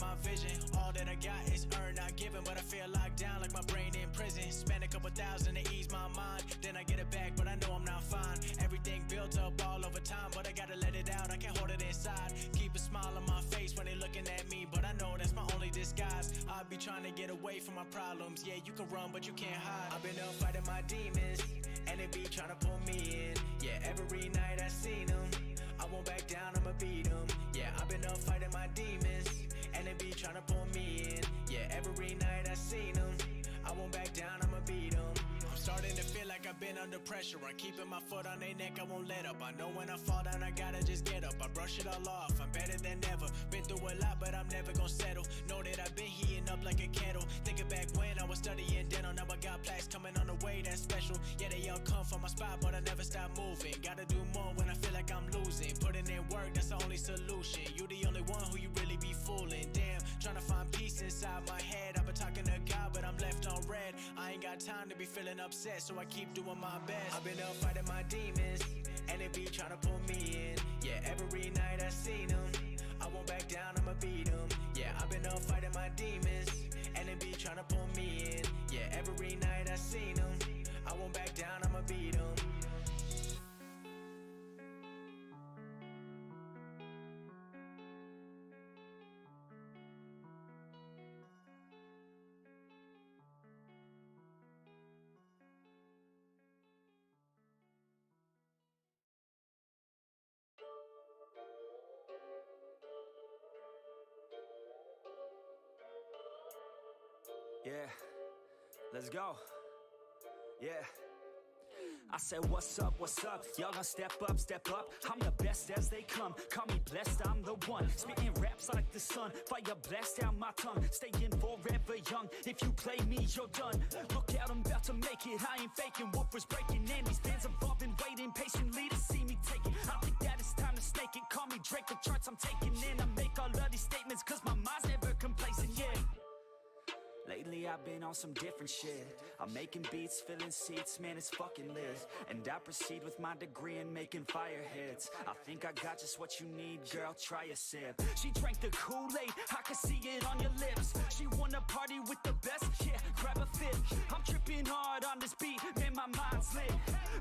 my vision. All that I got is earned, not given, but I feel locked down like my brain in prison. Spend a couple thousand to ease my mind, then I get it back, but I know I'm not fine. Everything built up all over time, but I gotta let it out, I can't hold it inside. Keep a smile on my face when they looking at me, but I know that's my only disguise. I be trying to get away from my problems. Yeah, you can run, but you can't hide. I've been up fighting my demons, and they be trying to pull me in. Yeah, every night I seen them, I won't back down, I'ma beat them. Yeah, I've been up fighting my demons, and they be trying to pull me in. Yeah, every night I seen them, I won't back down, I'ma beat them. I'm starting to feel like I've been under pressure. I'm keeping my foot on their neck, I won't let up. I know when I fall down, I gotta just get up. I brush it all off, I'm better than ever. Been through a lot, but I'm never gonna settle. Know that I've been heating up like a kettle. Thinking back when I was studying dental, now I got plaques coming on the way, that's special. Yeah, they all come from my spot, but I never stop moving. Gotta do more when I feel like I'm losing. Putting in work, that's the only solution. You the only one who you really be fooling. Damn, trying to find peace inside my head. I've been talking to God, but I'm left on red. I ain't got time to be feeling upset, so I keep doing my best. I've been up fighting my demons, and they be trying to pull me in. Yeah, every night I seen them, I won't back down, I'ma beat them. Yeah, I've been up fighting my demons, and they be trying to pull me in. Yeah, every night I seen them, I won't back down, I'ma beat them. Yeah, let's go. Yeah. I said, what's up, y'all gonna step up, I'm the best as they come, call me blessed, I'm the one, spitting raps like the sun, fire blast down my tongue, staying forever young, if you play me, you're done, look out, I'm about to make it, I ain't faking, what was breaking, and these fans have all been waiting patiently to see me take it, I think that it's time to snake it, call me Drake, the charts I'm taking in, I make all of these statements, cause my mind's never complacent, yeah. Lately I've been on some different shit, I'm making beats, filling seats, man it's fucking lit. And I proceed with my degree in making fire hits. I think I got just what you need, girl, try a sip. She drank the Kool-Aid, I can see it on your lips. She wanna party with the best, yeah, grab a fit. I'm tripping hard on this beat, man my mind's lit.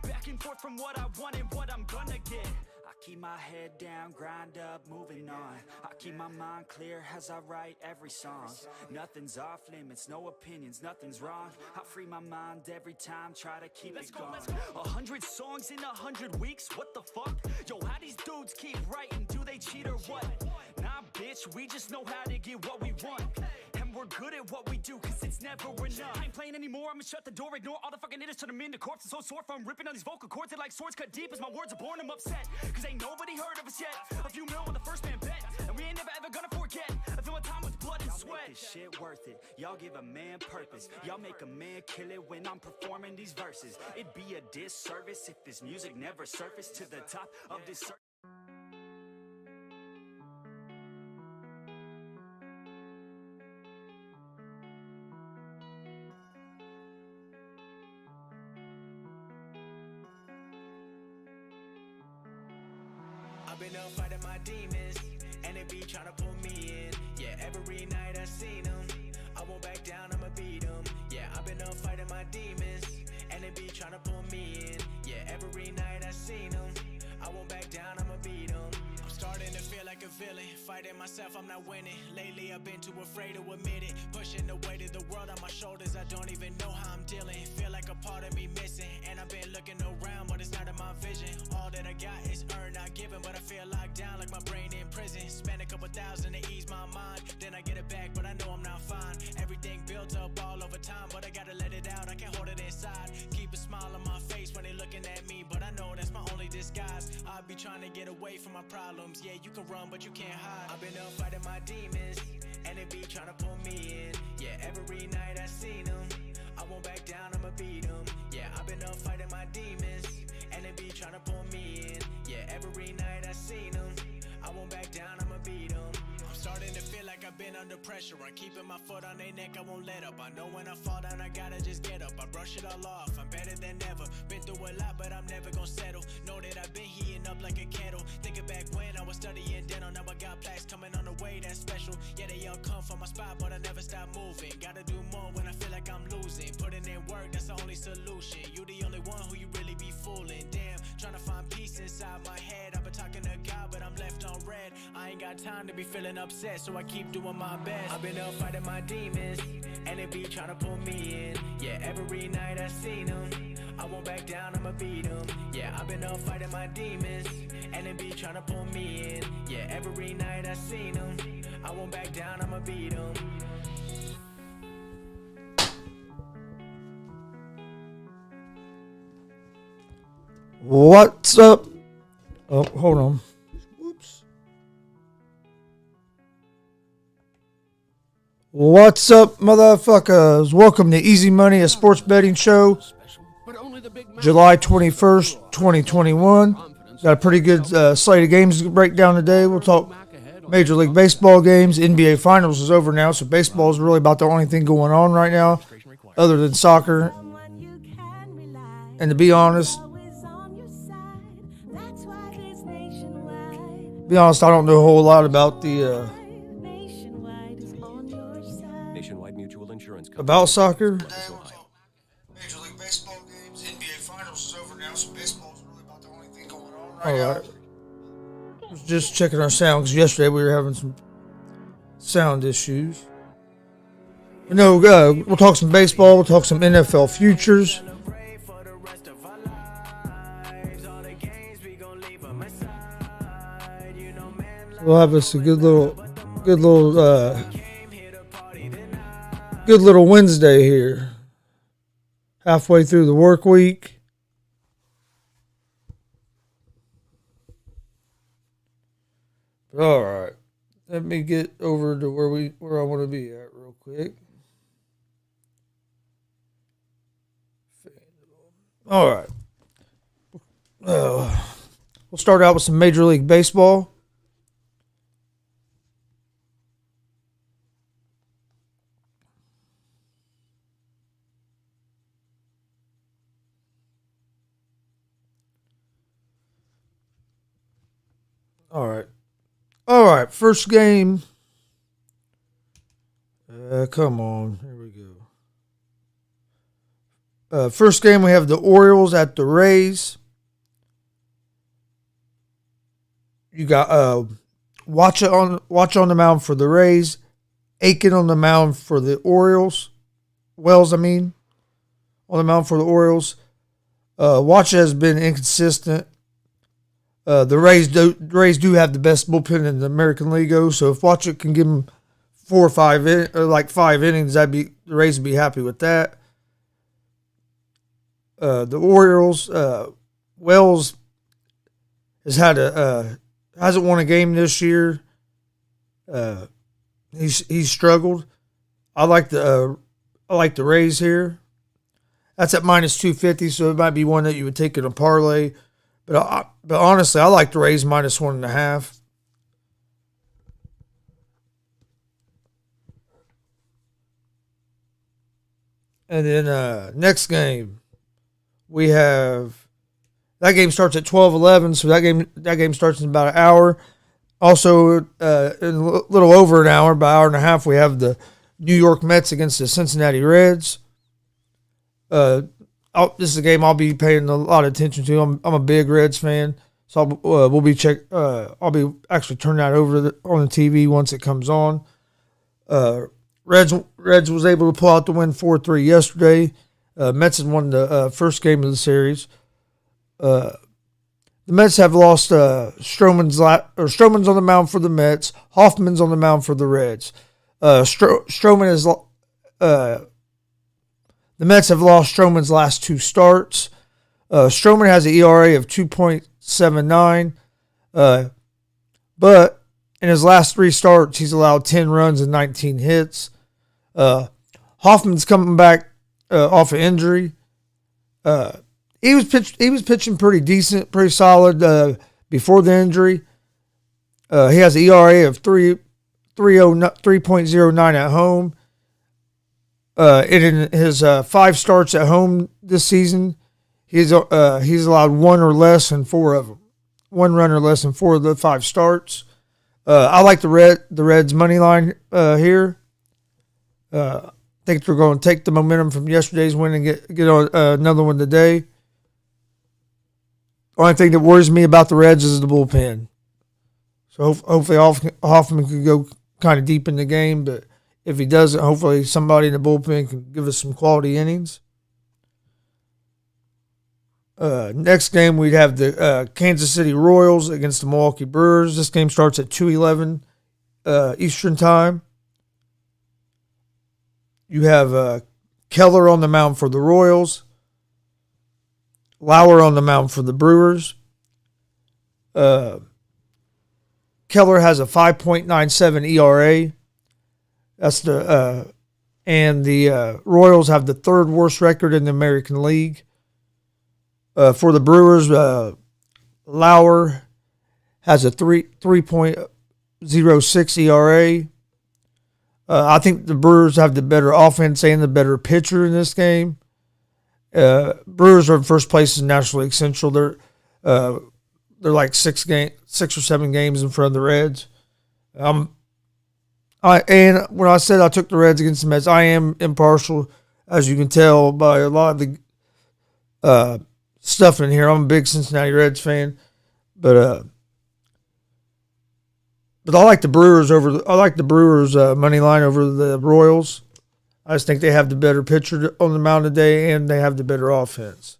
Back and forth from what I want and what I'm gonna get. I keep my head down, grind up, moving on. I keep my mind clear as I write every song. Nothing's off limits, no opinions, nothing's wrong. I free my mind every time, try to keep it going. 100 songs in 100 weeks, what the fuck? Yo, how these dudes keep writing, do they cheat or what? Nah bitch, we just know how to get what we want. And we're good at what we do, cause it's never enough. I ain't playing anymore, I'ma shut the door, ignore all the fucking haters, turn them into corpses. So sore from ripping on these vocal cords, they're like swords cut deep as my words are born, I'm upset. Cause ain't nobody heard of us yet. A few mil on the first man bet, and we ain't never ever gonna forget. I fill my time with blood and sweat. Y'all make this shit worth it, y'all give a man purpose. Y'all make a man kill it when I'm performing these verses. It'd be a disservice if this music never surfaced to the top of this I've been up fighting my demons, and they be trying to pull me in. Yeah, every night I seen them, I won't back down, I'ma beat them. Yeah, I've been up fighting my demons, and they be trying to pull me in. Yeah, every night I seen them, I won't back down, I'ma beat them. I'm starting to feel like a villain, fighting myself, I'm not winning. Lately I've been too afraid to admit it, pushing the weight of the world on my shoulders, I don't even know how I'm dealing. Feel like a part of me missing, and I've been looking around, but it's not in my vision. All that I got is earned, not given, but I feel locked down like my brain in prison. Spend a couple thousand to ease my mind, then I get it back, but I know I'm not fine. Everything built up all over time, but I gotta let it out, I can't hold it inside. Keep a smile on my face when they looking at me, but I know that's my only disguise. I be trying to get away from my problems. Yeah, you can run, but you can't hide. I've been up fighting my demons, and they be trying to pull me in. Yeah, every night I seen them, I won't back down, I'ma beat them. Yeah, I've been up fighting my demons, and they be trying to pull me in. Yeah, every night I seen them, I won't back down, I'ma beat them. I'm starting to feel like like I've been under pressure. I'm keeping my foot on their neck, I won't let up. I know when I fall down, I gotta just get up. I brush it all off, I'm better than ever. Been through a lot, but I'm never gonna settle. Know that I've been heating up like a kettle. Thinking back when I was studying dental, now I got plaques coming on the way, that's special. Yeah, they all come from my spot, but I never stop moving. Gotta do more when I feel like I'm losing. Putting in work, that's the only solution. You the only one who you really be fooling. Damn, trying to find peace inside my head. I've been talking to God, but I'm left on red. I ain't got time to be feeling upset, so I keep doing my best. I've been up fighting my demons, and they be trying to pull me in. Yeah, every night I seen them. I won't back down, I'ma beat them. Yeah, I've been up fighting my demons, and they be trying to pull me in. Yeah, every night I seen them. I won't back down, I'ma beat them. What's up? Oh, hold on. Whoops. What's up, motherfuckers? Welcome to Easy Money, a sports betting show. July 21st, 2021. Got a pretty good slate of games to break down today. We'll talk Major League Baseball games. NBA Finals is over now, so baseball is really about the only thing going on right now, other than soccer. And to be honest, I don't know a whole lot about the Nationwide Mutual Insurance Company. about soccer. Major League Baseball games, NBA Finals is over now, so baseball is really about the only thing going on right now. I was just checking our sound because yesterday we were having some sound issues. But no, we'll talk some baseball. We'll talk some NFL futures. We'll have us a good little Wednesday here. Halfway through the work week. All right. Let me get over to where I want to be at real quick. All right. We'll start out with some Major League Baseball. All right. First game. Come on. Here we go. First game, we have the Orioles at the Rays. You got Watch on the mound for the Rays. Aiken on the mound for the Orioles. Wells, on the mound for the Orioles. Watch has been inconsistent. The Rays do have the best bullpen in the American League, so if Watchett can give them 4 or 5 innings, the Rays would be happy with that. The Orioles, Wells hasn't won a game this year. He's struggled. I like the Rays here. That's at -250, so it might be one that you would take in a parlay. But honestly, I like the Rays -1.5. And then next game, we have that game starts at 12:11, so that game starts in about an hour. Also, in a little over an hour, by an hour and a half, we have the New York Mets against the Cincinnati Reds. This is a game I'll be paying a lot of attention to. I'm a big Reds fan, so I'll be actually turning that over on the TV once it comes on. Reds was able to pull out the win 4-3 yesterday. Mets had won the first game of the series. The Mets have lost Stroman's on the mound for the Mets. Hoffman's on the mound for the Reds. Stroman is the Mets have lost Stroman's last 2 starts. Stroman has an ERA of 2.79, but in his last 3 starts, he's allowed 10 runs and 19 hits. Hoffman's coming back off an injury. He was pitching pretty decent, pretty solid before the injury. He has an ERA of 3 3.09 at home. In his 5 starts at home this season, he's allowed one or less in 4 of them. 1 run or less in 4 of the 5 starts. I like the Reds money line here. I think they're going to take the momentum from yesterday's win and get on another one today. Only thing that worries me about the Reds is the bullpen. So hopefully Hoffman can go kind of deep in the game, but if he doesn't, hopefully somebody in the bullpen can give us some quality innings. Next game, we'd have the Kansas City Royals against the Milwaukee Brewers. This game starts at 2:11 Eastern Time. You have Keller on the mound for the Royals. Lauer on the mound for the Brewers. Keller has a 5.97 ERA. That's and the Royals have the 3rd worst record in the American League. For the Brewers, Lauer has a 3.06 ERA. I think the Brewers have the better offense and the better pitcher in this game. Brewers are in first place in National League Central. They're like 6 or 7 games in front of the Reds. And when I said I took the Reds against the Mets, I am impartial, as you can tell by a lot of the stuff in here. I'm a big Cincinnati Reds fan, but I like the Brewers money line over the Royals. I just think they have the better pitcher on the mound today, and they have the better offense.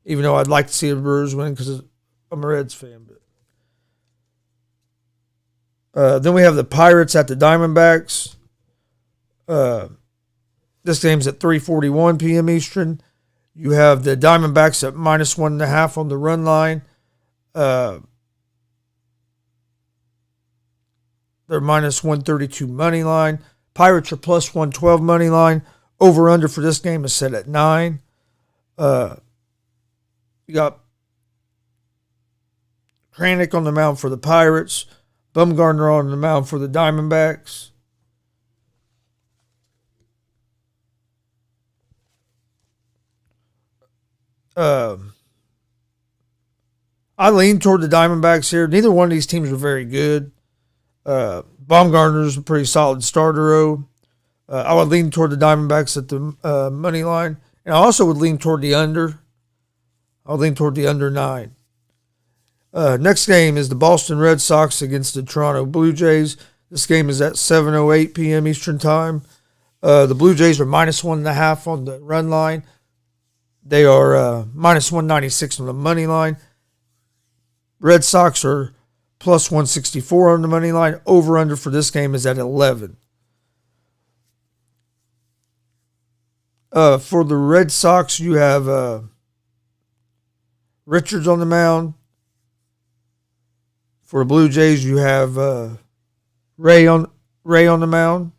Even though I'd like to see the Brewers win because I'm a Reds fan. Then we have the Pirates at the Diamondbacks. This game's at 3:41 p.m. Eastern. You have the Diamondbacks at -1.5 on the run line. They're -132 money line. Pirates are +112 money line. Over under for this game is set at 9. You got Kranick on the mound for the Pirates. Bumgarner on the mound for the Diamondbacks. I lean toward the Diamondbacks here. Neither one of these teams are very good. Baumgartner's a pretty solid starter. I would lean toward the Diamondbacks at the money line. And I also would lean toward the under. I'll lean toward the under 9. Next game is the Boston Red Sox against the Toronto Blue Jays. This game is at 7:08 p.m. Eastern Time. The Blue Jays are -1.5 on the run line. They are -196 on the money line. Red Sox are +164 on the money line. Over-under for this game is at 11. For the Red Sox, you have Richards on the mound. For the Blue Jays, you have Ray on the mound.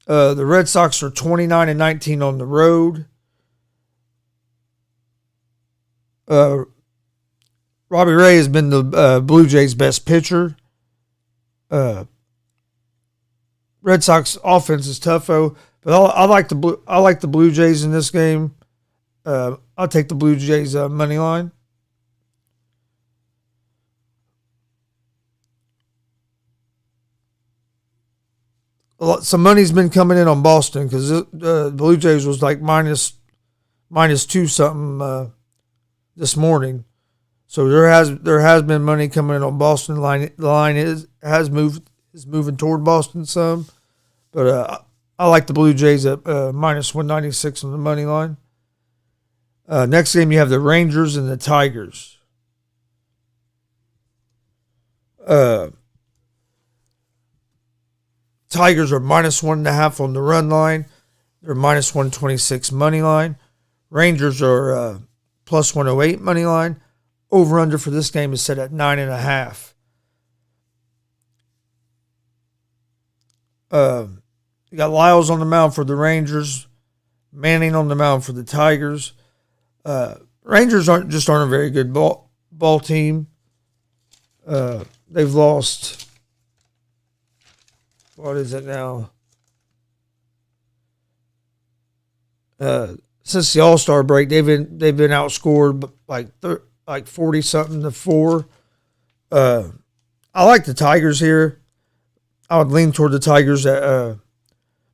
The Red Sox are 29-19 on the road. Robbie Ray has been the Blue Jays' best pitcher. Red Sox offense is tougho, but I like the Blue Jays in this game. I'll take the Blue Jays money line. Some money's been coming in on Boston because the Blue Jays was like minus 2 something this morning. So there has been money coming in on Boston. The line is moving toward Boston some, but I like the Blue Jays at -196 on the money line. Next game, you have the Rangers and the Tigers. Tigers are -1.5 on the run line. They're -126 money line. Rangers are +108 money line. Over under for this game is set at 9.5. You got Lyles on the mound for the Rangers. Manning on the mound for the Tigers. Rangers aren't a very good ball team. They've lost. What is it now? Since the All-Star break, they've been outscored like 40 something to 4. I like the Tigers here. I would lean toward the Tigers at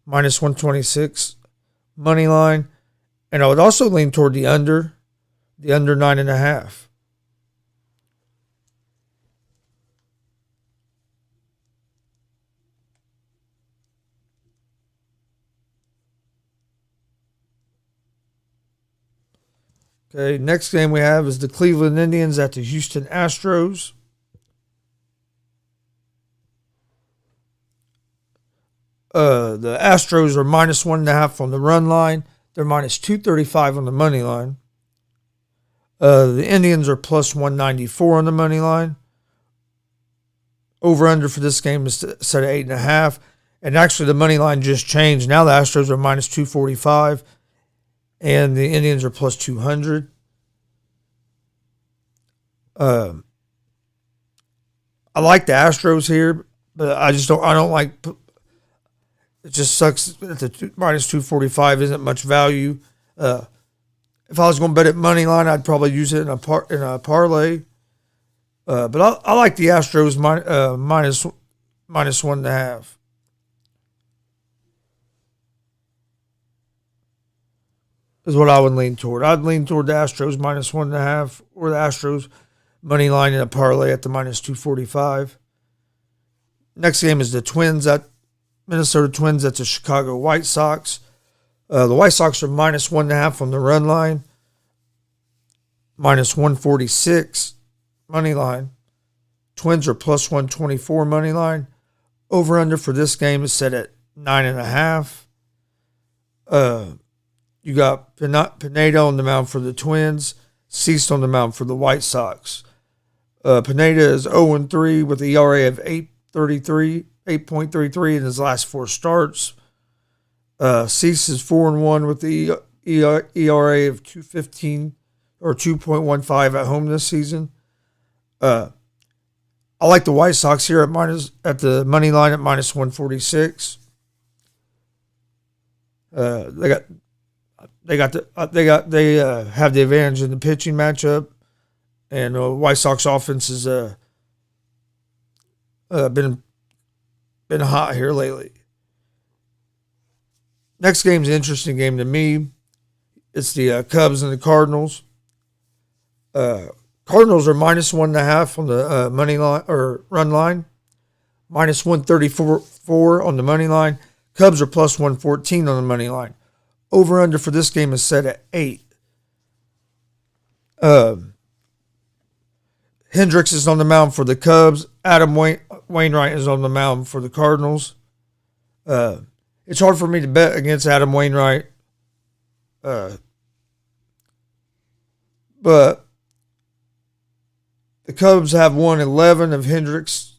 minus 126 money line, and I would also lean toward the under 9.5. Okay, next game we have is the Cleveland Indians at the Houston Astros. The Astros are minus 1.5 on the run line. They're minus 235 on the money line. The Indians are plus 194 on the money line. Over under for this game is set at 8.5. And actually the money line just changed. Now the Astros are minus 245. And the Indians are plus 200. I like the Astros here, but I don't like. It just sucks that the minus 245 isn't much value. If I was going to bet at money line, I'd probably use it in a parlay. But I like the Astros minus 1.5. Is what I would lean toward. I'd lean toward the Astros minus 1.5 or the Astros money line in a parlay at the minus 245. Next game is the Twins at Minnesota Twins at the Chicago White Sox. The White Sox are minus 1.5 on the run line, minus 146 money line. Twins are plus 124 money line. Over under for this game is set at 9.5. You got Pineda on the mound for the Twins, Cease on the mound for the White Sox. Pineda is 0-3 with an ERA of 8.33 in his last 4 starts. Cease is 4-1 with the ERA of 2.15 or 2.15 at home this season. I like the White Sox here at the money line at minus 146. They have the advantage in the pitching matchup, and White Sox offense has been hot here lately. Next game's an interesting game to me. It's the Cubs and the Cardinals. Cardinals are minus 1.5 on the money line or run line, minus 134 on the money line. Cubs are plus 114 on the money line. Over under for this game is set at 8. Hendricks is on the mound for the Cubs. Adam Wainwright is on the mound for the Cardinals. It's hard for me to bet against Adam Wainwright. But the Cubs have won 11 of Hendricks'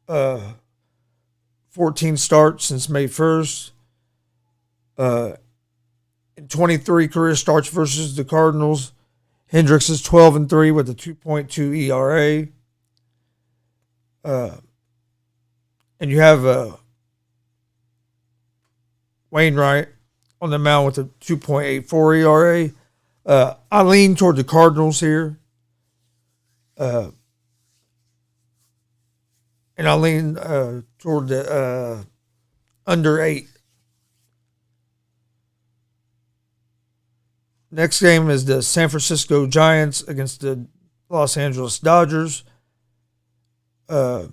14 starts since May 1st. In 23 career starts versus the Cardinals, Hendricks is 12-3 with a 2.2 ERA. And you have Wainwright on the mound with a 2.84 ERA. I lean toward the Cardinals here. And I lean toward the under 8. Next game is the San Francisco Giants against the Los Angeles Dodgers. Dodgers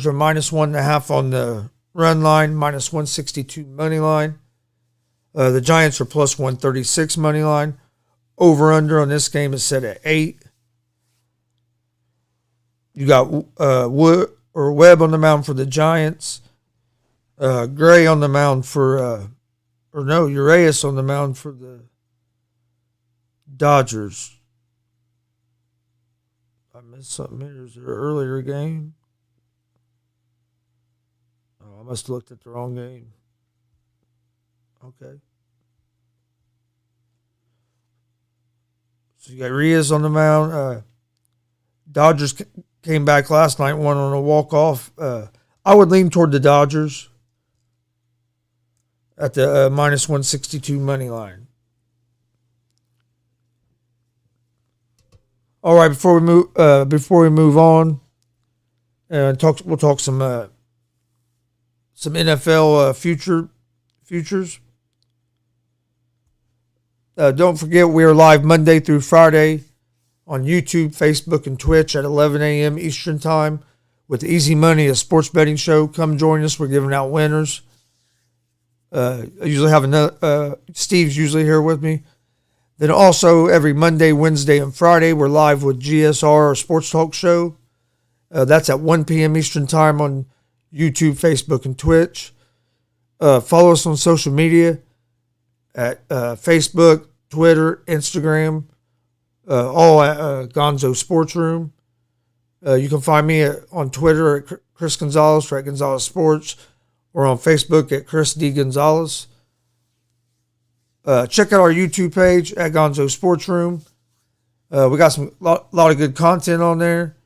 are minus 1.5 on the run line, minus 162 money line. The Giants are plus 136 money line. Over under on this game is set at 8. You got Webb on the mound for the Giants. Gray on the mound for Urias on the mound for the Dodgers. I missed something here. Is there an earlier game? Oh, I must have looked at the wrong game. Okay. So you got Rios on the mound. Dodgers came back last night, won on a walk-off. I would lean toward the Dodgers at the minus 162 money line. All right, before we move on, we'll talk some NFL futures. Don't forget, we are live Monday through Friday on YouTube, Facebook, and Twitch at 11 a.m. Eastern Time with Easy Money, a sports betting show. Come join us. We're giving out winners. I usually have another. Steve's usually here with me. Then also every Monday, Wednesday, and Friday, we're live with GSR, our sports talk show. That's at 1 p.m. Eastern Time on YouTube, Facebook, and Twitch. Follow us on social media at Facebook, Twitter, Instagram, all at Gonzo Sports Room. You can find me on Twitter at Chris Gonzalez or at Gonzalez Sports, or on Facebook at Chris D. Gonzalez. Check out our YouTube page at Gonzo Sports Room. We got some lot of good content on there.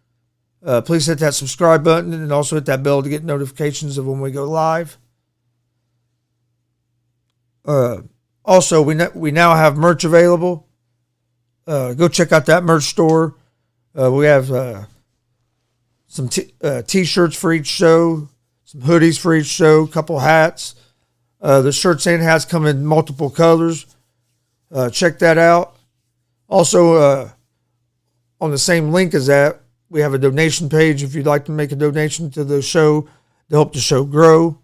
Please hit that subscribe button and also hit that bell to get notifications of when we go live. Also, we now have merch available. Go check out that merch store. We have some t-shirts for each show, some hoodies for each show, a couple hats. The shirts and hats come in multiple colors. Check that out. Also, on the same link as that, we have a donation page if you'd like to make a donation to the show to help the show grow.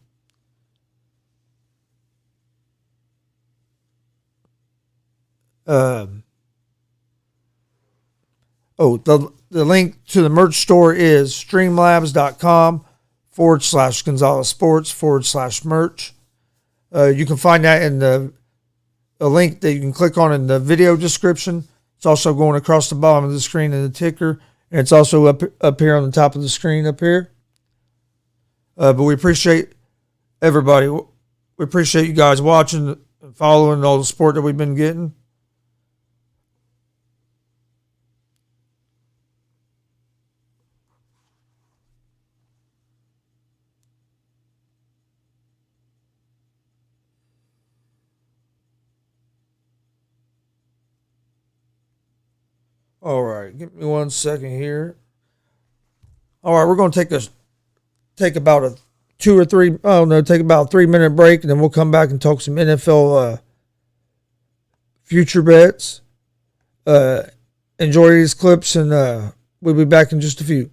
The link to the merch store is streamlabs.com/Gonzalez-Sports/merch. You can find that in a link that you can click on in the video description. It's also going across the bottom of the screen in the ticker, and it's also up here on the top of the screen up here. But we appreciate everybody. We appreciate you guys watching and following all the support that we've been getting. All right, give me 1 second here. All right, we're going to take about a 3 minute break, and then we'll come back and talk some NFL future bets. Enjoy these clips, and we'll be back in just a few.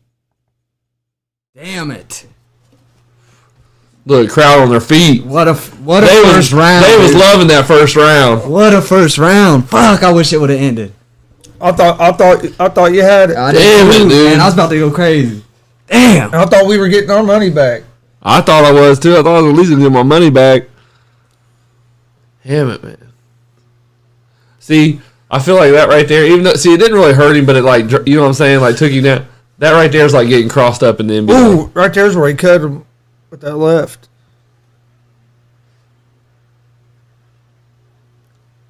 Damn it. Look, crowd on their feet. What a first round. They was loving that first round. What a first round. Fuck, I wish it would have ended. I thought you had it. Damn it, dude. Man, I was about to go crazy. Damn. I thought we were getting our money back. I thought I was too. I thought I was at least going to get my money back. Damn it, man. See, I feel like that right there, even though, see, it didn't really hurt him, but it, like, you know what I'm saying, like, took him down. That right there is like getting crossed up in the NBA. Ooh, right there's where he cut him with that left.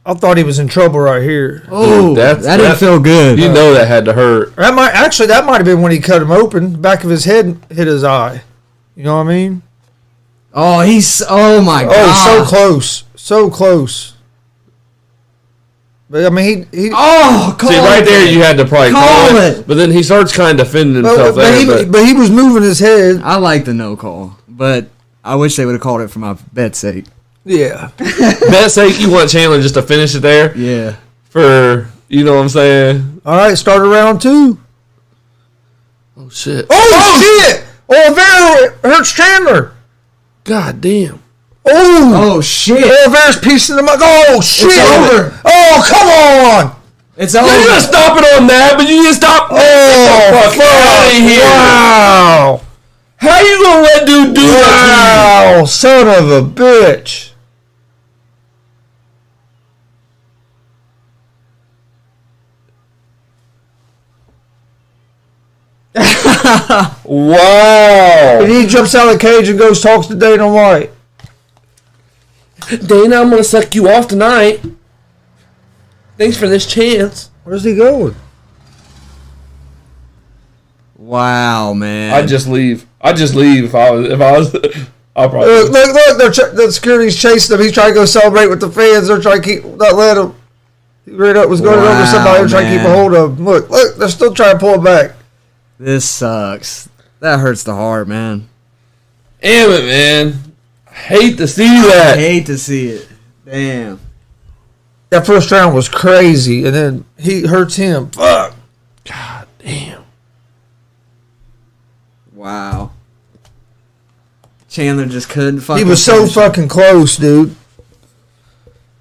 I thought he was in trouble right here. Oh, that didn't feel good. You know that had to hurt. That might have been when he cut him open. The back of his head hit his eye. You know what I mean? Oh, oh my God. Oh, so close. So close. But I mean, he oh, see, right there you had to probably call it. But then he starts kind of defending himself but he was moving his head. I like the no call, but I wish they would have called it for my bet's sake. Yeah. Bet's sake, you want Chandler just to finish it there? Yeah. For, you know what I'm saying? All right, start round 2. Oh, shit. Oh, shit! Oliveira hurts Chandler. God damn. Oh, shit. Oliveira's piecing him up. Oh, shit. It's over. Oh, come on. It's over. You didn't stop it on that, but you didn't stop. Oh, fuck out of here. Wow. How you gonna let dude do that? Wow, son of a bitch. Wow. And he jumps out of the cage and goes talks to Dana White. Dana, I'm gonna suck you off tonight. Thanks for this chance. Where's he going? Wow, man. I'd just leave. If I was. I'll probably. Look! The security's chasing him. He's trying to go celebrate with the fans. They're trying to not let him. He ran up, was going over somebody. They're trying to keep a hold of him. Look! They're still trying to pull him back. This sucks. That hurts the heart, man. Damn it, man. I hate to see that. I hate to see it. Damn. That first round was crazy, and then he hurts him. Fuck. God damn. Wow. Chandler just couldn't fucking. He was so finish it. fucking close, dude.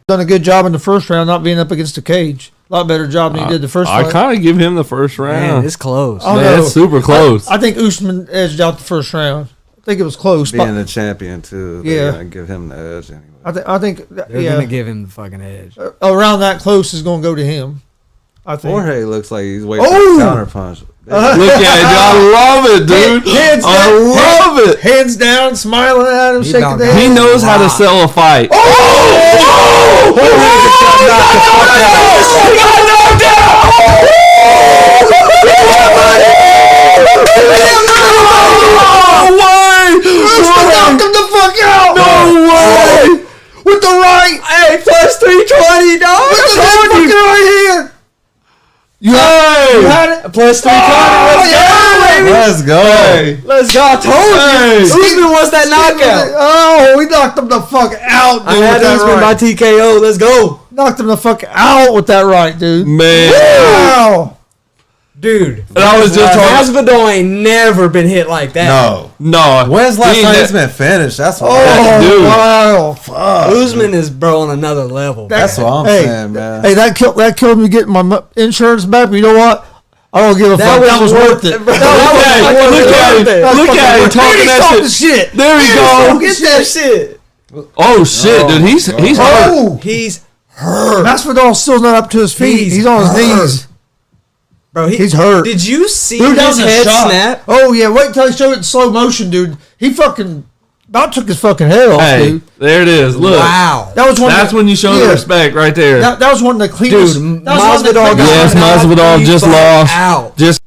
Done a good job in the first round, not being up against the cage. A lot better job than he did the first I fight. kind of give him the first Man, round. it's close. Oh, Man, no. it's super close. I think Usman edged out the first round. I think it was close. Being the champion too, Yeah. they give him the edge anyway. I think They're yeah, gonna give him the fucking edge. around that close is going to go to him. I think. Jorge looks like he's waiting Oh! for a counter punch. Look at it, dude. I love it, dude. Hands I down, love it. Hands down, smiling at him, He shaking about the got He head. knows how to sell a fight. Knocked him the fuck out! No way! With the right! Hey, plus 320, dog. With the fucking right hand! You had it? Plus 320. Let's go. Let's go. Let's go. I told you. Usman wants that knockout. Oh, we knocked him the fuck out, dude. I had with that Usman by right. TKO. Let's go. Knocked him the fuck out with that right, dude. Man. Wow. Dude. And I was just talking. Masvidal ain't never been hit like that. No. No. When's the last he time ain't he's been finished? That's what. Oh, Dude. wow. Usman is, bro, on another level. That's what I'm Hey, saying, man. Hey, that killed me getting my insurance back, but you know what? I don't give a fuck. That was worth it. Bro, Look at him. Look at him talking that shit. There we go. Get that shit. Oh shit, dude. He's hurt. Oh, He's hurt. Masvidal's still not up to his feet. He's on his knees. Bro, He's hurt. Did you see Dude, that his was a head shot. snap? Oh yeah, wait until I show it in slow motion, dude. He fucking about took his fucking head off, Hey, dude. there it is. Look. Wow. That was one. That's when you show the respect right there. That was one of the cleanest. Dude, that was one of the Masvidal cleanest- Yes, Masvidal just lost. Out. Just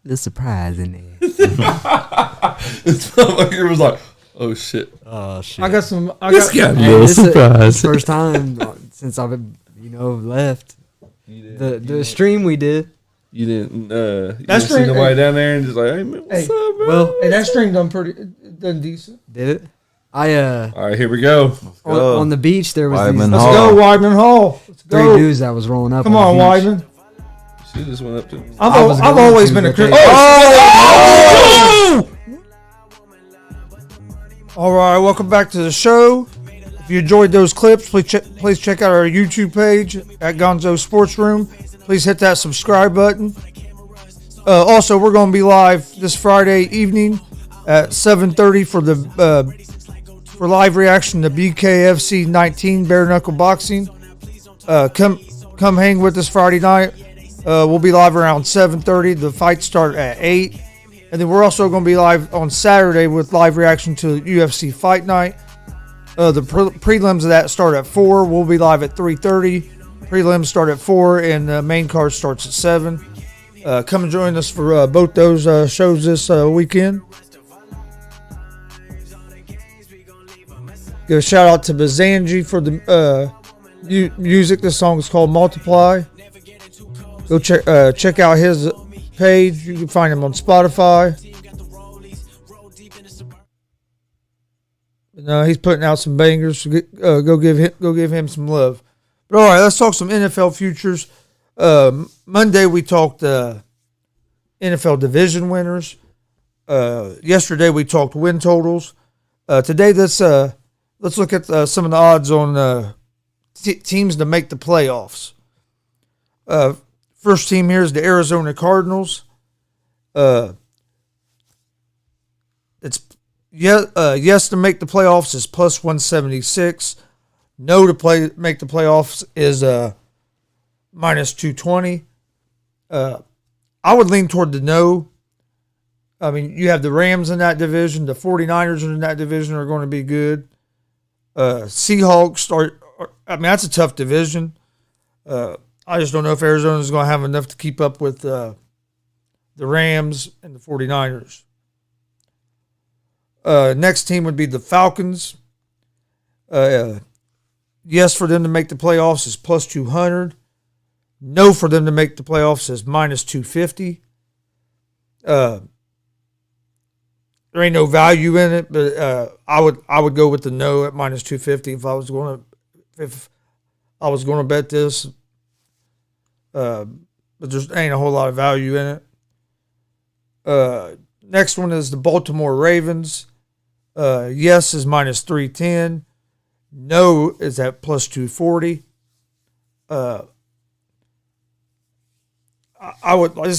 The surprise in there. this motherfucker was like, oh shit. Oh shit. I got some. This guy Hey, was this is the surprised. first time since I've left the stream we did. You didn't you That's didn't see right. nobody down there and just like, hey man, what's Hey, up, bro? Well, Hey, that string done decent. did it? I All right, here we go. on the beach there was Weidman these Let's Hall. go, Weidman Hall. Let's three go. dudes that was rolling up. Come on, the beach. Weidman. See, this went up to. I've always been a Chris. Chris. Oh! All right, welcome back to the show. If you enjoyed those clips, please check out our YouTube page at Gonzo Sports Room. Please hit that subscribe button. Also, we're going to be live this Friday evening at 7:30 for live reaction to BKFC 19 Bare Knuckle Boxing. Come hang with us Friday night. We'll be live around 7:30. The fights start at 8. And then we're also going to be live on Saturday with live reaction to UFC Fight Night. The prelims of that start at 4. We'll be live at 3:30. Prelims start at 4, and the main card starts at 7. Come and join us for both those shows this weekend. Give a shout out to Bazanji for the music. This song is called Multiply. Go check out his page. You can find him on Spotify. He's putting out some bangers. So go give him some love. But all right, let's talk some NFL futures. Monday we talked NFL division winners. Yesterday we talked win totals. Today let's look at some of the odds on teams to make the playoffs. First team here is the Arizona Cardinals. It's yes to make the playoffs is plus 176. No to make the playoffs is minus 220. I would lean toward the no. I mean, you have the Rams in that division. The 49ers in that division are going to be good. Seahawks that's a tough division. I just don't know if Arizona is going to have enough to keep up with the Rams and the 49ers. Next team would be the Falcons. Yes, for them to make the playoffs is plus 200. No, for them to make the playoffs is minus 250. There ain't no value in it, but I would go with the no at minus 250 if I was going to bet this. But there ain't a whole lot of value in it. Next one is the Baltimore Ravens. Yes is minus 310. No is at plus 240. This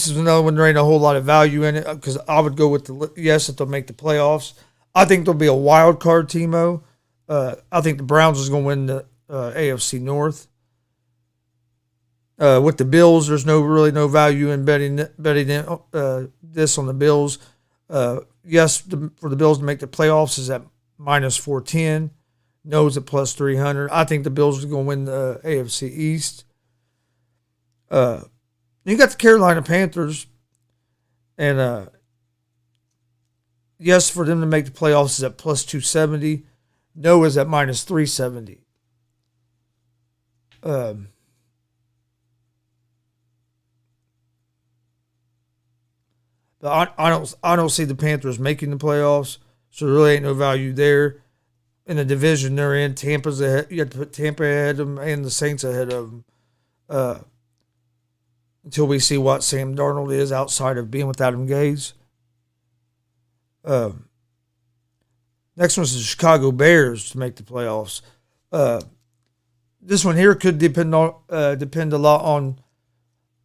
is another one, there ain't a whole lot of value in it because I would go with the yes if they'll make the playoffs. I think there'll be a wild card team, though. I think the Browns is going to win the AFC North. With the Bills, there's really no value in betting this on the Bills. Yes, for the Bills to make the playoffs is at minus 410. No is at plus 300. I think the Bills are going to win the AFC East. You got the Carolina Panthers, and yes, for them to make the playoffs is at plus 270. No is at minus 370. But I don't see the Panthers making the playoffs, so there really ain't no value there. In the division they're in, Tampa's ahead. You have to put Tampa ahead of them and the Saints ahead of them. Until we see what Sam Darnold is outside of being with Adam Gase. Next one's the Chicago Bears to make the playoffs. This one here could depend a lot on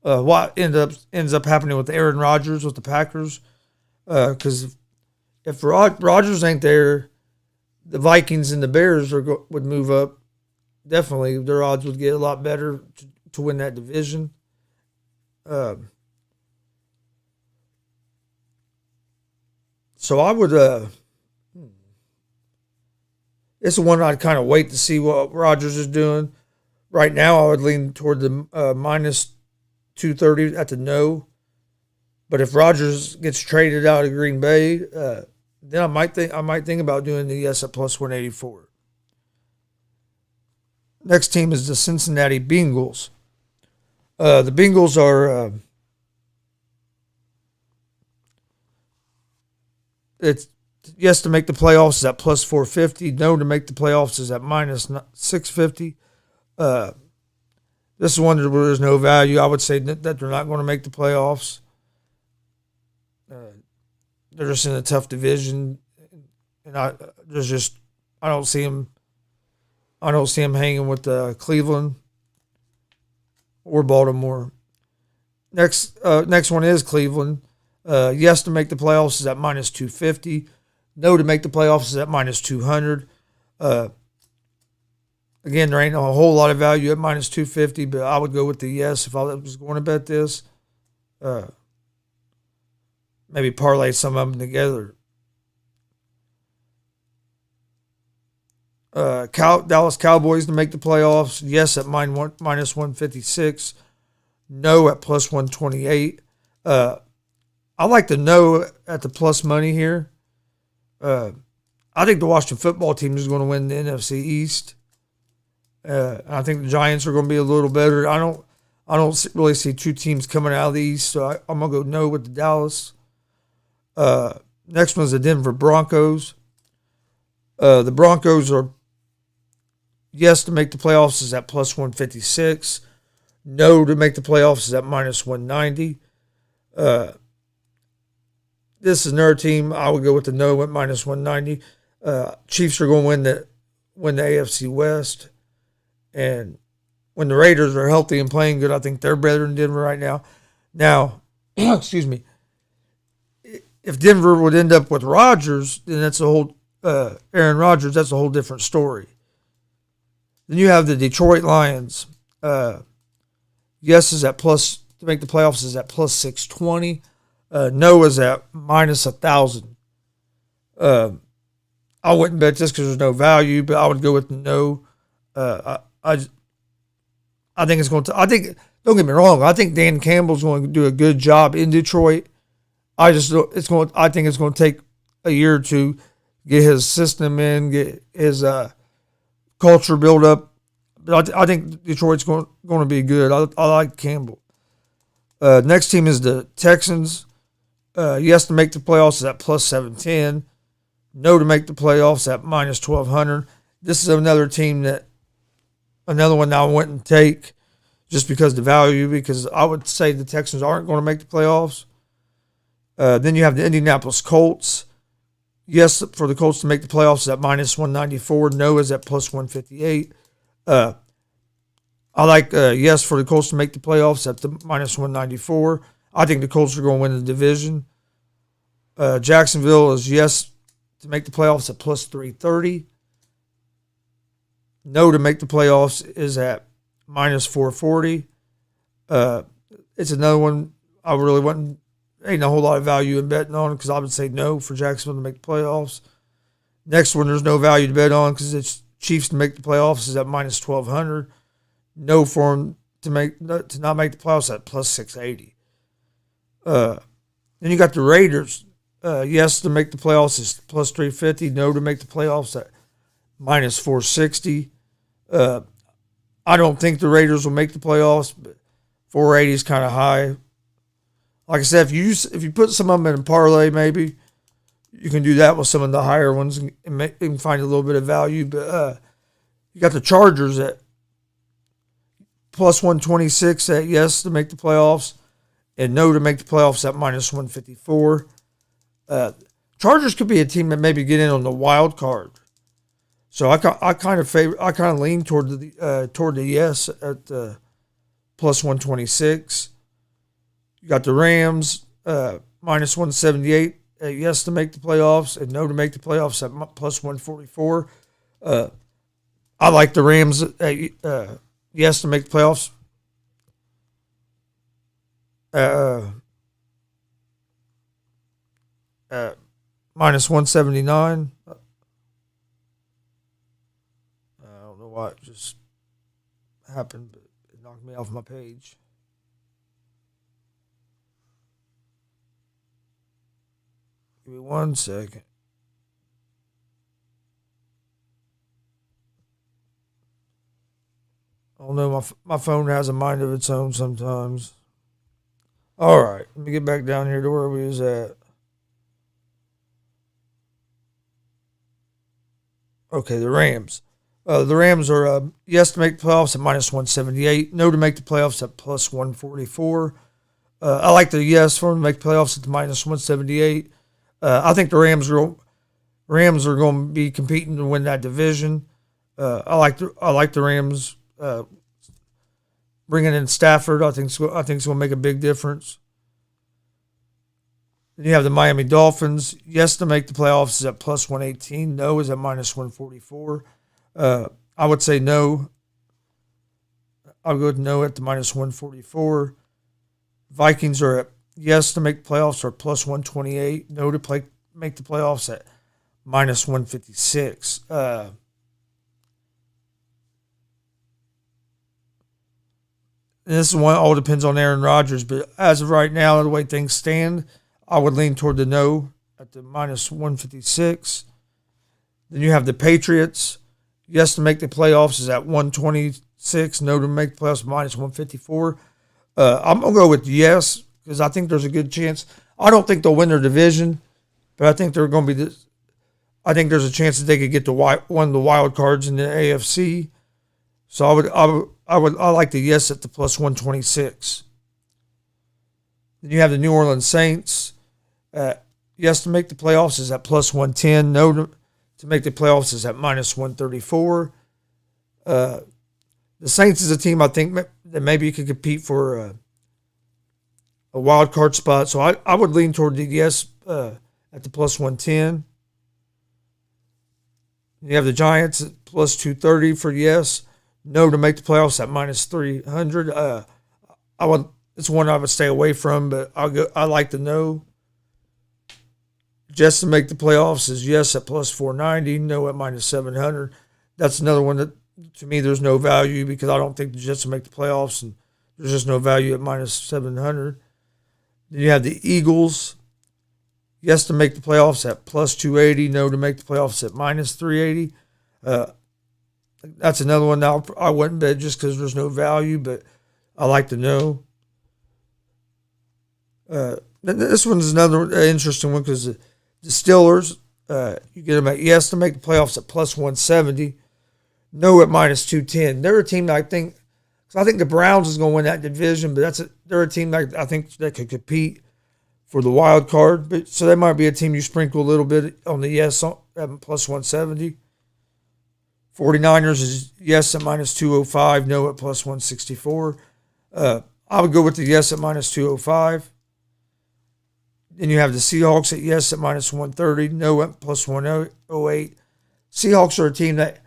what ends up happening with Aaron Rodgers with the Packers. Because if Rodgers ain't there, the Vikings and the Bears would move up. Definitely, their odds would get a lot better to win that division. So I would. It's the one I'd kind of wait to see what Rodgers is doing. Right now, I would lean toward the minus 230 at the no. But if Rodgers gets traded out of Green Bay, then I might think about doing the yes at plus 184. Next team is the Cincinnati Bengals. The Bengals are it's yes to make the playoffs is at plus 450. No to make the playoffs is at minus 650. This is one where there's no value. I would say that they're not going to make the playoffs. They're just in a tough division, and I don't see them. I don't see them hanging with Cleveland or Baltimore. Next one is Cleveland. Yes to make the playoffs is at minus 250. No to make the playoffs is at minus 200. Again, there ain't a whole lot of value at minus 250, but I would go with the yes if I was going to bet this. Maybe parlay some of them together. Dallas Cowboys to make the playoffs. Yes at minus 156. No at plus 128. I like the no at the plus money here. I think the Washington football team is going to win the NFC East. I think the Giants are going to be a little better. I don't really see two teams coming out of the East, so I'm going to go no with the Dallas. Next one's the Denver Broncos. The Broncos are yes to make the playoffs is at plus 156. No to make the playoffs is at minus 190. This is another team. I would go with the no at minus 190. Chiefs are going to win the AFC West. And when the Raiders are healthy and playing good, I think they're better than Denver right now. Now, excuse me. If Denver would end up with Rodgers, then that's a whole Aaron Rodgers. That's a whole different story. Then you have the Detroit Lions. Yes is at plus to make the playoffs is at plus 620. No is at minus 1,000. I wouldn't bet this because there's no value, but I would go with the no. I think it's going to. I think don't get me wrong. I think Dan Campbell's going to do a good job in Detroit. I think it's going to take a year or two, get his system in, get his culture built up. But I think Detroit's going to be good. I like Campbell. Next team is the Texans. Yes to make the playoffs is at plus 710. No to make the playoffs at minus 1,200. This is another team another one that I wouldn't take just because of the value, because I would say the Texans aren't going to make the playoffs. Then you have the Indianapolis Colts. Yes, for the Colts to make the playoffs is at minus 194. No is at plus 158. I like yes for the Colts to make the playoffs at the minus 194. I think the Colts are going to win the division. Jacksonville is yes to make the playoffs at plus 330. No to make the playoffs is at minus 440. It's another one I really wouldn't. Ain't a whole lot of value in betting on because I would say no for Jacksonville to make the playoffs. Next one, there's no value to bet on because it's Chiefs to make the playoffs is at minus 1,200. No for them to not make the playoffs at plus 680. Then you got the Raiders. Yes to make the playoffs is plus 350. No to make the playoffs at minus 460. I don't think the Raiders will make the playoffs, but 480 is kind of high. Like I said, if you put some of them in a parlay, maybe you can do that with some of the higher ones and find a little bit of value. But you got the Chargers at plus 126 at yes to make the playoffs, and no to make the playoffs at minus 154. Chargers could be a team that maybe get in on the wild card. So I kind of lean toward the yes at plus 126. You got the Rams minus 178 at yes to make the playoffs and no to make the playoffs at plus 144. I like the Rams at yes to make the playoffs. Minus 179. I don't know why it just happened, but it knocked me off my page. Give me 1 second. I don't know, my phone has a mind of its own sometimes. All right, let me get back down here to where we was at. Okay, the Rams. The Rams are yes to make the playoffs at minus 178. No to make the playoffs at plus 144. I like the yes for them to make the playoffs at the minus 178. I think the Rams are going to be competing to win that division. I like the Rams bringing in Stafford. I think it's going to make a big difference. Then you have the Miami Dolphins. Yes to make the playoffs is at plus 118. No is at minus 144. I would say no. I'll go with no at the minus 144. Vikings are at yes to make the playoffs are plus 128. No to make the playoffs at minus 156. This one all depends on Aaron Rodgers, but as of right now, the way things stand, I would lean toward the no at the minus 156. Then you have the Patriots. Yes to make the playoffs is at 126. No to make the playoffs minus 154. I'm going to go with yes because I think there's a good chance. I don't think they'll win their division, but I think they're going to be I think there's a chance that they could get one of the wild cards in the AFC. So I like the yes at the plus 126. Then you have the New Orleans Saints. Yes to make the playoffs is at plus 110. No to make the playoffs is at minus 134. The Saints is a team I think that maybe could compete for a wild card spot. So I would lean toward the yes at the plus 110. You have the Giants at plus 230 for yes. No to make the playoffs at minus 300. It's one I would stay away from, but I like the no. Just to make the playoffs is yes at plus 490. No at minus 700. That's another one that to me, there's no value because I don't think the Jets will make the playoffs, and there's just no value at minus 700. Then you have the Eagles. Yes to make the playoffs at plus 280. No to make the playoffs at minus 380. That's another one that I wouldn't bet just because there's no value, but I like to know. This one's another interesting one because the Steelers, you get them at yes to make the playoffs at plus 170. No at minus 210. They're a team that I think the Browns is going to win that division, but they're a team that I think that could compete for the wild card. But so that might be a team you sprinkle a little bit on the yes at plus 170. 49ers is yes at minus 205, no at plus 164. I would go with the yes at minus 205. Then you have the Seahawks at yes at minus 130, no at plus 108. Seahawks are a team that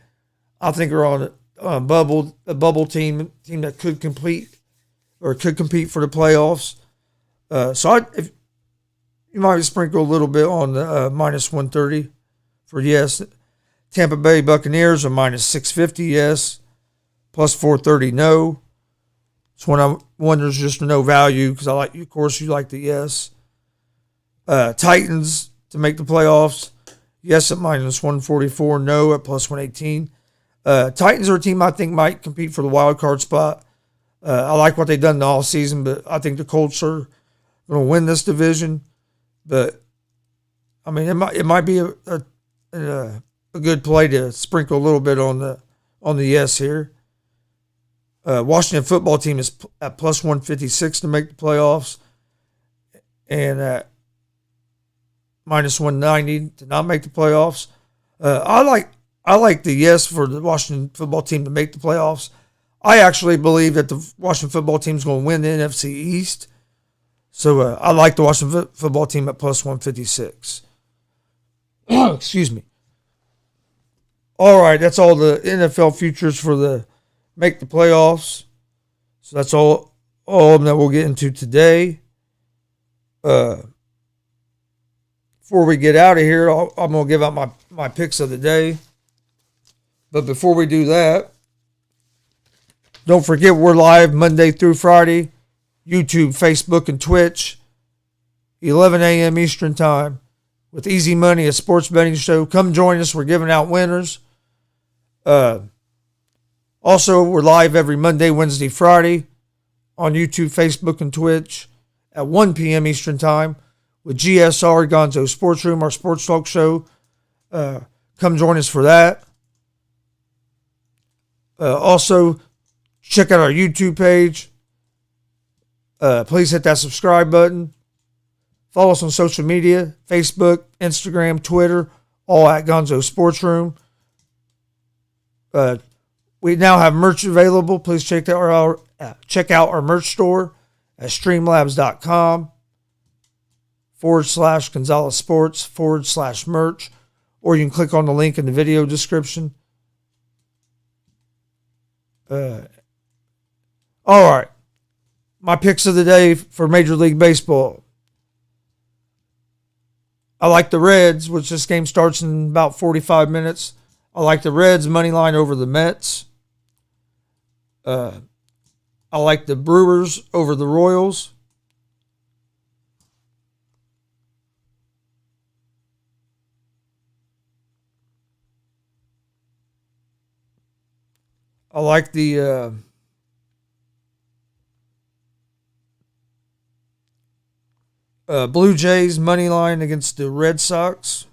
I think are on a bubble team that could compete for the playoffs. If you might sprinkle a little bit on the minus 130 for yes. Tampa Bay Buccaneers are minus 650 yes, plus 430 no. It's one there's just no value because of course you like the yes. Titans to make the playoffs, yes at minus 144, no at plus 118. Titans are a team I think might compete for the wild card spot. I like what they've done all season, but I think the Colts are going to win this division. But I mean, it might be a good play to sprinkle a little bit on the yes here. Washington football team is at plus 156 to make the playoffs, and at minus 190 to not make the playoffs. I like the yes for the Washington football team to make the playoffs. I actually believe that the Washington football team is going to win the NFC East. So I like the Washington football team at plus 156. Excuse me. All right, that's all the NFL futures for the make the playoffs. So that's all of them that we'll get into today. Before we get out of here, I'm going to give out my picks of the day. But before we do that, don't forget we're live Monday through Friday. YouTube, Facebook, and Twitch, 11 a.m. Eastern Time, with Easy Money, a sports betting show. Come join us. We're giving out winners. Also, we're live every Monday, Wednesday, Friday on YouTube, Facebook, and Twitch at 1 p.m. Eastern Time with GSR, Gonzo Sports Room, our sports talk show. Come join us for that. Also, check out our YouTube page. Please hit that subscribe button. Follow us on social media, Facebook, Instagram, Twitter, all at Gonzo Sports Room. We now have merch available. Please check out our merch store at streamlabs.com/Gonzalez Sports/merch, or you can click on the link in the video description. All right. My picks of the day for Major League Baseball. I like the Reds, which this game starts in about 45 minutes. I like the Reds money line over the Mets. I like the Brewers over the Royals. I like the Blue Jays money line against the Red Sox.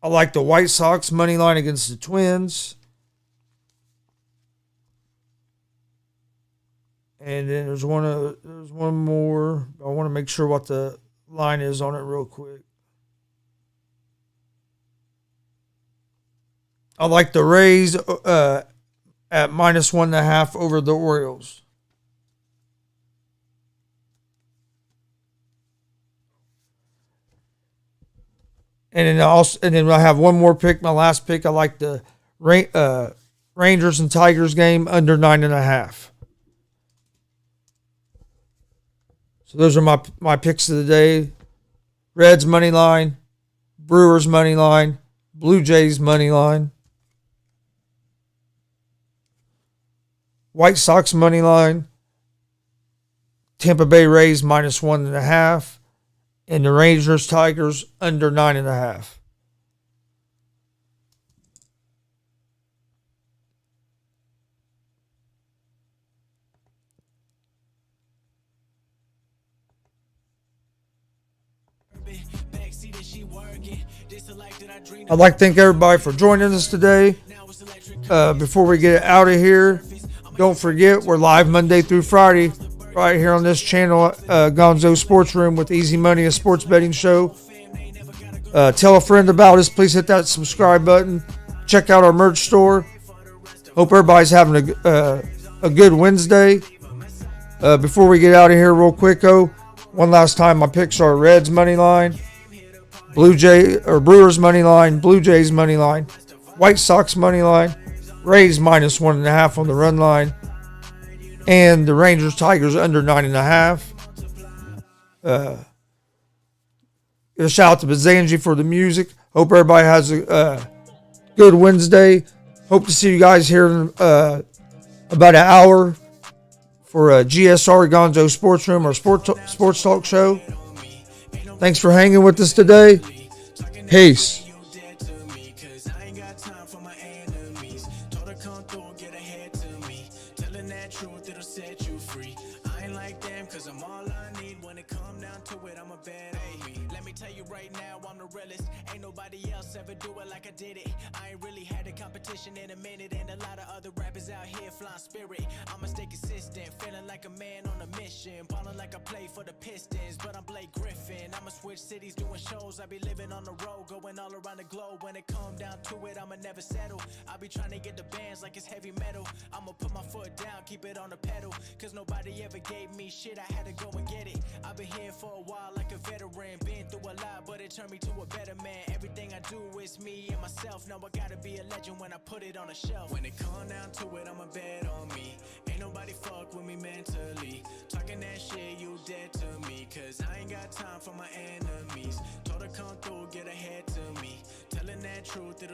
I like the White Sox money line against the Twins. And then there's one more. I want to make sure what the line is on it real quick. I like the Rays at -1.5 over the Orioles. And then I have one more pick. My last pick. I like the Rangers and Tigers game under 9.5. So those are my picks of the day. Reds money line, Brewers money line, Blue Jays money line, White Sox money line, Tampa Bay Rays -1.5, and the Rangers Tigers under 9.5. I'd like to thank everybody for joining us today. Before we get out of here, don't forget we're live Monday through Friday right here on this channel, Gonzo Sports Room with Easy Money, a sports betting show. Tell a friend about us. Please hit that subscribe button. Check out our merch store. Hope everybody's having a good Wednesday. Before we get out of here real quick, one last time, my picks are Reds money line, Brewers money line, Blue Jays money line, White Sox money line, Rays -1.5 on the run line, and the Rangers Tigers under 9.5. Give a shout out to Bazanji for the music. Hope everybody has a good Wednesday. Hope to see you guys here in about an hour for GSR Gonzo Sports Room, or sports talk show. Thanks for hanging with us today. Peace. In a minute, and a lot of other rappers out here flying spirit. I'ma stay consistent, feeling like a man on a mission, ballin' like I play for the Pistons, but I'm Blake Griffin. I'ma switch cities, doing shows. I be living on the road, going all around the globe. When it come down to it, I'ma never settle. I be trying to get the bands like it's heavy metal. I'ma put my foot down, keep it on the pedal, cause nobody ever gave me shit. I had to go and get it. I've been here for a while like a veteran, been through a lot, but it turned me to a better man. Everything I do is me and myself. Now I gotta be a legend when I put it on a shelf. When it come down to it, I'ma bet on me. Ain't nobody fuck with me mentally. Talking that shit, you dead to me, cause I ain't got time for my enemies. Told her come through, get ahead to me. Telling that truth, it'll